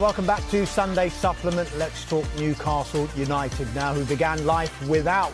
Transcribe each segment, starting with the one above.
Welcome back to Sunday Supplement. Let's talk Newcastle United now, who began life without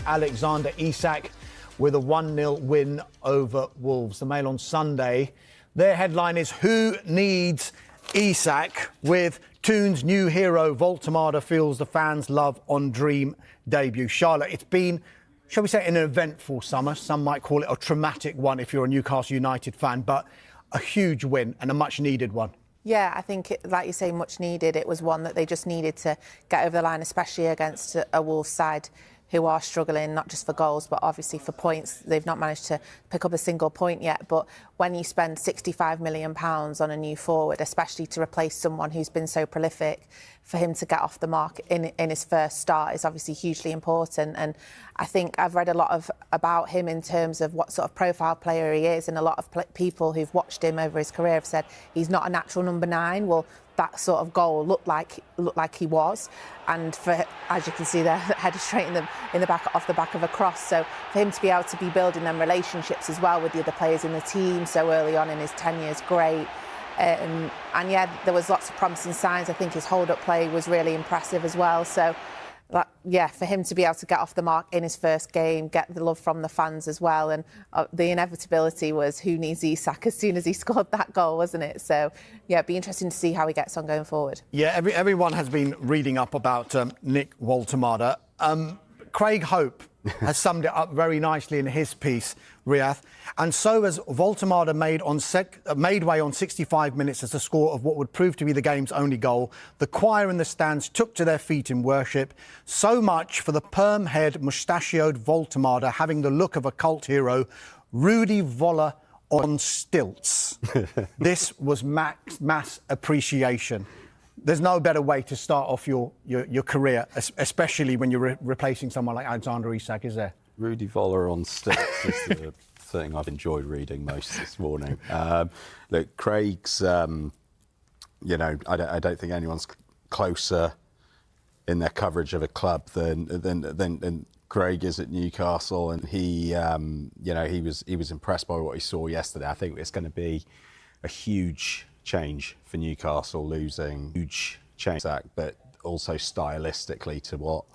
Alexander Isak with a 1-0 win over Wolves. The Mail on Sunday, their headline is "Who Needs Isak?" with Toon's new hero, Woltemade, feels the fans' love on Dream debut. Charlotte, it's been, shall we say, an eventful summer. Some might call it a traumatic one if you're a Newcastle United fan, but a huge win and a much-needed one. Yeah, I think, like you say, much needed. It was one that they just needed to get over the line, especially against a Wolves side who are struggling, not just for goals, but obviously for points. They've not managed to pick up a single point yet. But when you spend £65 million on a new forward, especially to replace someone who's been so prolific, for him to get off the mark in his first start is obviously hugely important. And I think I've read a lot about him in terms of what sort of profile player he is, and a lot of people who've watched him over his career have said he's not a natural number 9. Well, that sort of goal looked like he was, and for, as you can see there, headed straight in the back, off the back of a cross. So for him to be able to be building them relationships as well with the other players in the team so early on in his tenure is great. And yeah, there was lots of promising signs. I think his hold-up play was really impressive as well. So yeah, for him to be able to get off the mark in his first game, get the love from the fans as well, and the inevitability was who needs Isak as soon as he scored that goal, wasn't it? So yeah, it'd be interesting to see how he gets on going forward. Yeah, everyone has been reading up about Nick Woltemade. Craig Hope has summed it up very nicely in his piece, Riath. And so as Woltemade made way on 65 minutes as the score of what would prove to be the game's only goal, the choir in the stands took to their feet in worship. So much for the perm-head, mustachioed Woltemade having the look of a cult hero, Rudy Voller on stilts. This was mass appreciation. There's no better way to start off your career, especially when you're replacing someone like Alexander Isak, is there? Rudy Voller on stilts is the thing I've enjoyed reading most this morning. Look, Craig's, you know, I don't think anyone's closer in their coverage of a club than Craig is at Newcastle, and he, you know, he was impressed by what he saw yesterday. I think it's going to be a huge change for Newcastle, losing huge change, but also stylistically to what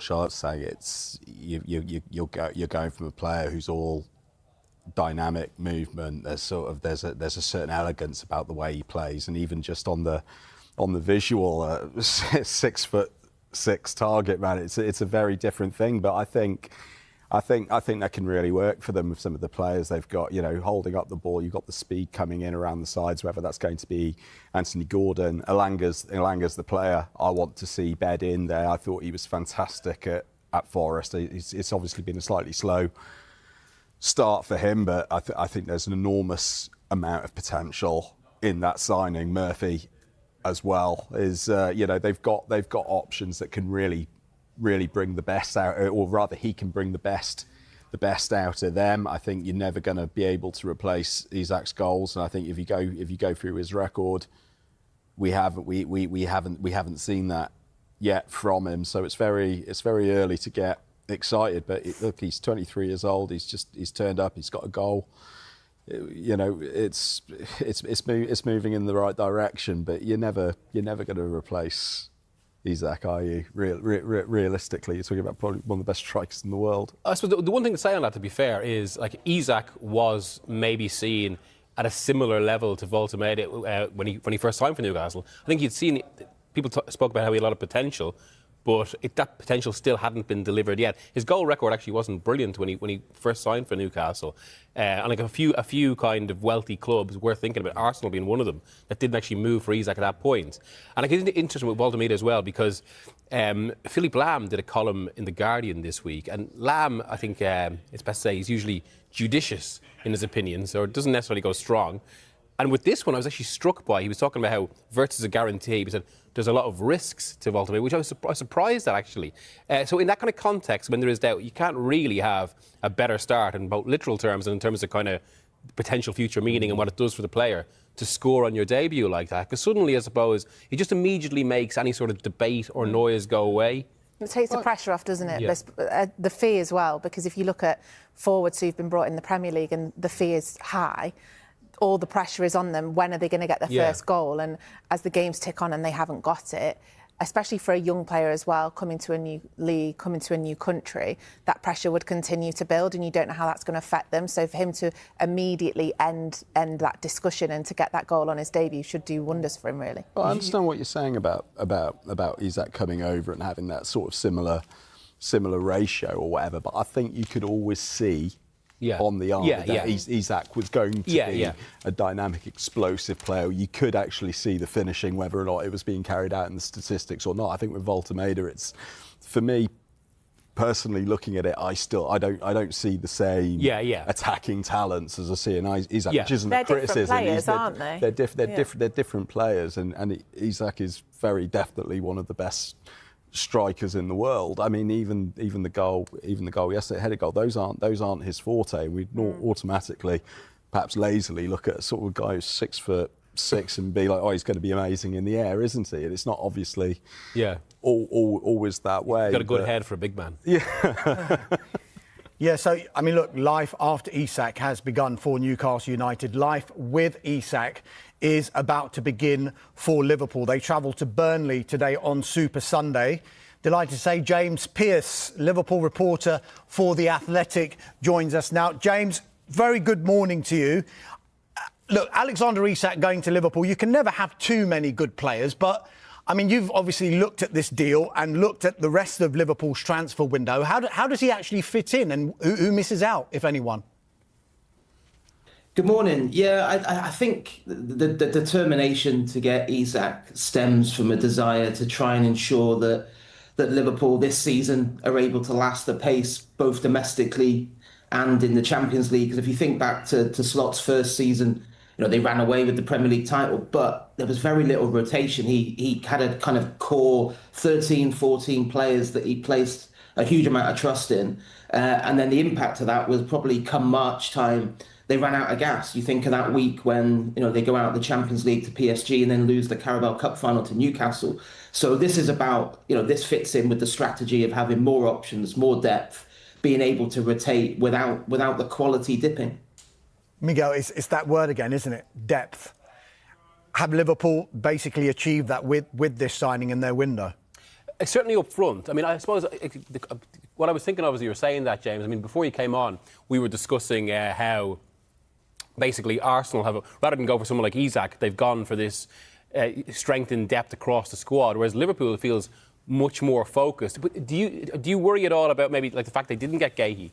Charlotte's saying. It's you're going from a player who's all dynamic movement. There's a certain elegance about the way he plays, and even just on the visual 6'6" target man, it's a very different thing. But I think that can really work for them with some of the players they've got, you know, holding up the ball. You've got the speed coming in around the sides, whether that's going to be Anthony Gordon. Elanga's the player I want to see bed in there. I thought he was fantastic at Forest. It's obviously been a slightly slow start for him, but I think there's an enormous amount of potential in that signing. Murphy as well is, you know, they've got options that can really bring the best out, or rather he can bring the best out of them. I think you're never going to be able to replace Isak's goals, and I think if you go through his record, we haven't seen that yet from him. So it's very early to get excited. But look, he's 23 years old. He's turned up. He's got a goal. You know, it's moving in the right direction. But you're never going to replace Isak, are you? Realistically, you're talking about probably one of the best strikers in the world. I suppose the one thing to say on that, to be fair, is like Isak was maybe seen at a similar level to Woltemade when he first signed for Newcastle. I think you'd seen people spoke about how he had a lot of potential, but that potential still hadn't been delivered yet. His goal record actually wasn't brilliant when he first signed for Newcastle. And like a few kind of wealthy clubs were thinking about, Arsenal being one of them, that didn't actually move for Isak at that point. And I think it's interesting with Woltemade as well, because Philippe Lam did a column in The Guardian this week, and Lam, I think it's best to say, he's usually judicious in his opinions, or doesn't necessarily go strong. And with this one, I was actually struck by, he was talking about how Wirtz is a guarantee. He said there's a lot of risks to Woltemade, which I was surprised at, actually. So in that kind of context, when there is doubt, you can't really have a better start in both literal terms and in terms of kind of potential future meaning and what it does for the player to score on your debut like that. Because suddenly, I suppose, it just immediately makes any sort of debate or noise go away. It takes the pressure off, doesn't it? Yeah. The fee as well, because if you look at forwards who've been brought in the Premier League and the fee is high, all the pressure is on them. When are they going to get their first goal? And as the games tick on and they haven't got it, especially for a young player as well, coming to a new league, coming to a new country, that pressure would continue to build, and you don't know how that's going to affect them. So for him to immediately end that discussion and to get that goal on his debut should do wonders for him, really. Well, I understand what you're saying about Isak coming over and having that sort of similar ratio or whatever, but I think you could always see on the arm that Isak was going to be a dynamic, explosive player. You could actually see the finishing, whether or not it was being carried out in the statistics or not. I think with Woltemade, it's, for me personally, looking at it, I don't see the same attacking talents as I see in Isak, which isn't a criticism. They're different players, aren't they? They're different players, and Isak is very definitely one of the best strikers in the world. I mean, even the goal yesterday, headed goal, those aren't his forte. We'd automatically, perhaps lazily, look at a sort of guy who's 6'6" and be like, oh, he's going to be amazing in the air, isn't he? And it's not obviously always that way. He's got a good head for a big man. Yeah, so, I mean, look, life after Isak has begun for Newcastle United. Life with Isak is about to begin for Liverpool. They travel to Burnley today on Super Sunday. Delighted to say James Pearce, Liverpool reporter for The Athletic, joins us now. James, very good morning to you. Look, Alexander Isak going to Liverpool, you can never have too many good players, but I mean, you've obviously looked at this deal and looked at the rest of Liverpool's transfer window. How does he actually fit in, and who misses out, if anyone? Good morning. Yeah, I think the determination to get Isak stems from a desire to try and ensure that Liverpool this season are able to last the pace both domestically and in the Champions League. Because if you think back to Slot's first season, you know, they ran away with the Premier League title, but there was very little rotation. He had a kind of core 13, 14 players that he placed a huge amount of trust in. And then the impact of that was probably come March time, they ran out of gas. You think of that week when, you know, they go out of the Champions League to PSG and then lose the Carabao Cup final to Newcastle. So this is about, you know, this fits in with the strategy of having more options, more depth, being able to rotate without the quality dipping. Miguel, it's that word again, isn't it? Depth. Have Liverpool basically achieved that with this signing in their window? Certainly up front. I mean, I suppose what I was thinking of as you were saying that, James, I mean, before you came on, we were discussing how basically Arsenal have, rather than go for someone like Isak, they've gone for this strength and depth across the squad, whereas Liverpool feels much more focused. But do you worry at all about maybe like the fact they didn't get Gahey?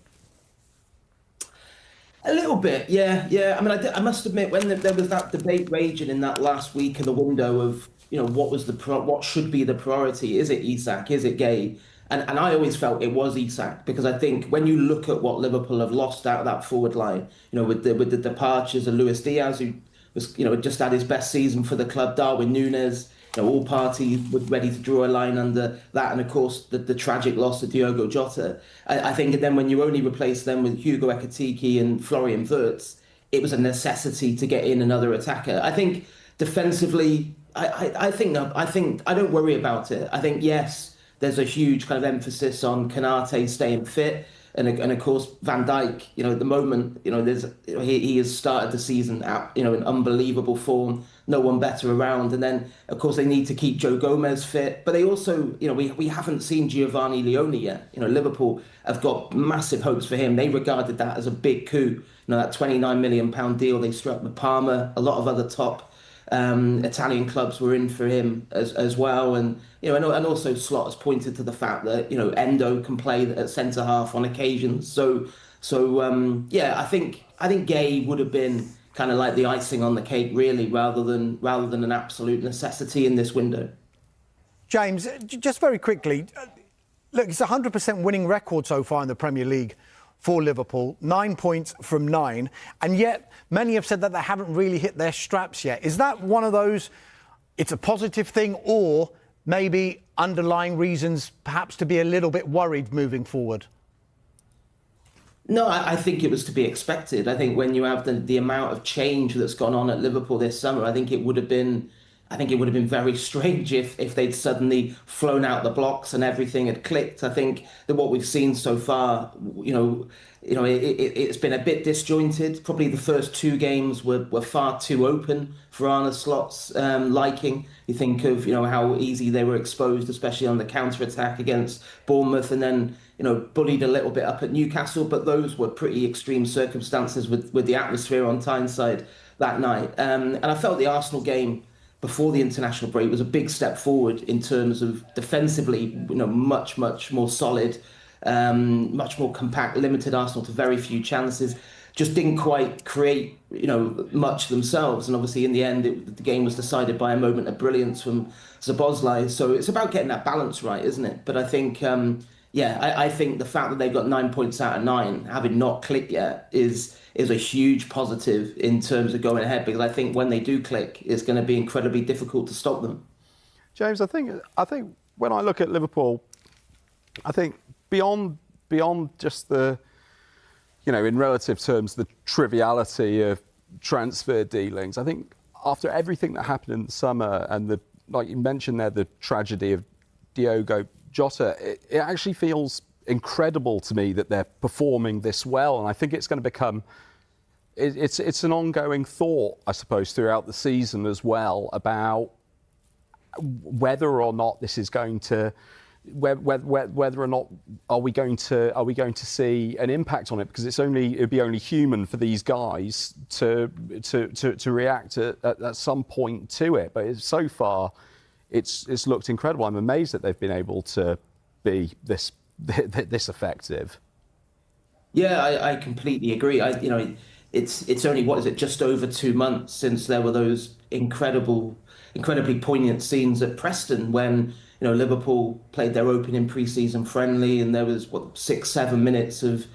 A little bit, yeah. I mean, I must admit, when there was that debate raging in that last week of the window of, you know, what should be the priority? Is it Isak? Is it Gahey? And I always felt it was Isak, because I think when you look at what Liverpool have lost out of that forward line, you know, with the departures of Luis Diaz, who was, you know, just had his best season for the club, Darwin Núñez, you know, all parties were ready to draw a line under that, and of course the tragic loss of Diogo Jota. I think then when you only replace them with Hugo Ekitike and Florian Wirtz, it was a necessity to get in another attacker. I think defensively, I think I don't worry about it. I think yes, there's a huge kind of emphasis on Konate staying fit. And of course, Van Dijk, you know, at the moment, you know, he has started the season out, you know, in unbelievable form. No one better around. And then, of course, they need to keep Joe Gomez fit. But they also, you know, we haven't seen Giovanni Leone yet. You know, Liverpool have got massive hopes for him. They regarded that as a big coup. You know, that £29 million deal they struck with Parma. A lot of other top Italian clubs were in for him as well, and you know, and also Slot has pointed to the fact that, you know, Endo can play at centre half on occasions. So yeah, I think Gahey would have been kind of like the icing on the cake, really, rather than an absolute necessity in this window. James, just very quickly, look, it's a 100% winning record so far in the Premier League for Liverpool, 9 points from 9, and yet many have said that they haven't really hit their straps yet. Is that one of those, it's a positive thing, or maybe underlying reasons perhaps to be a little bit worried moving forward? No, I think it was to be expected. I think when you have the amount of change that's gone on at Liverpool this summer, I think it would have been I think it would have been very strange if they'd suddenly flown out the blocks and everything had clicked. I think that what we've seen so far, it's been a bit disjointed. Probably the first two games were far too open for Arne Slot's liking. You think of how easy they were exposed, especially on the counter-attack against Bournemouth, and then bullied a little bit up at Newcastle. But those were pretty extreme circumstances with the atmosphere on Tyneside that night. And I felt the Arsenal game before the international break was a big step forward in terms of defensively, much more solid, much more compact, limited Arsenal to very few chances, just didn't quite create, much themselves. And obviously in the end, the game was decided by a moment of brilliance from Szoboszlai. So it's about getting that balance right, isn't it? But I think, I think the fact that they've got 9 points out of 9, having not clicked yet, is a huge positive in terms of going ahead, because I think when they do click, it's going to be incredibly difficult to stop them. James, I think when I look at Liverpool, I think beyond just the, in relative terms, the triviality of transfer dealings, I think after everything that happened in the summer and like you mentioned there, the tragedy of Diogo Jota, it actually feels incredible to me that they're performing this well, and I think it's going to become it's an ongoing thought, I suppose, throughout the season as well, about whether or not this is going to whether or not are we going to see an impact on it, because it'd be only human for these guys to react at some point to it. But so far it's looked incredible. I'm amazed that they've been able to be this effective. Yeah, I completely agree. It's only, just over 2 months since there were those incredibly poignant scenes at Preston when Liverpool played their opening pre-season friendly, and there was 6-7 minutes of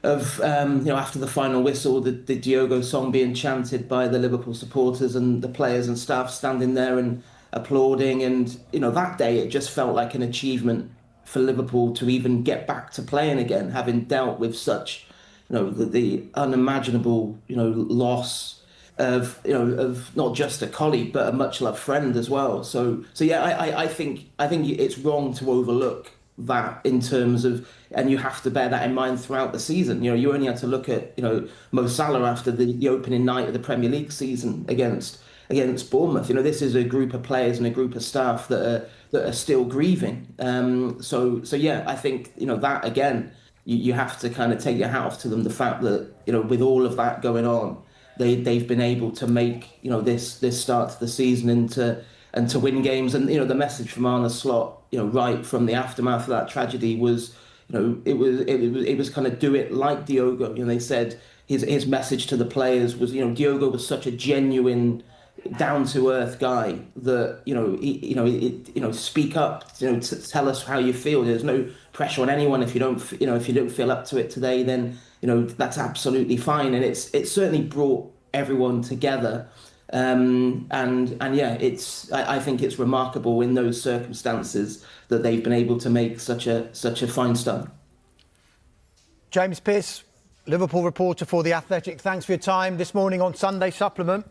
after the final whistle, the Diogo song being chanted by the Liverpool supporters and the players and staff standing there and applauding, and that day it just felt like an achievement for Liverpool to even get back to playing again, having dealt with such the unimaginable loss of not just a colleague but a much loved friend as well. So yeah, I think it's wrong to overlook that in terms of, and you have to bear that in mind throughout the season. You only have to look at Mo Salah after the opening night of the Premier League season against Bournemouth. This is a group of players and a group of staff that are still grieving. So yeah, I think that again, you have to kind of take your hat off to them. The fact that with all of that going on, they've been able to make this start to the season and to win games. And the message from Arne Slot, right from the aftermath of that tragedy was, it was kind of do it like Diogo. They said his message to the players was, Diogo was such a genuine, down-to-earth guy that speak up, tell us how you feel. There's no pressure on anyone. If you don't feel up to it today, then that's absolutely fine. And it's certainly brought everyone together. And yeah, I think it's remarkable in those circumstances that they've been able to make such a fine start. James Pearce, Liverpool reporter for The Athletic, thanks for your time this morning on Sunday Supplement.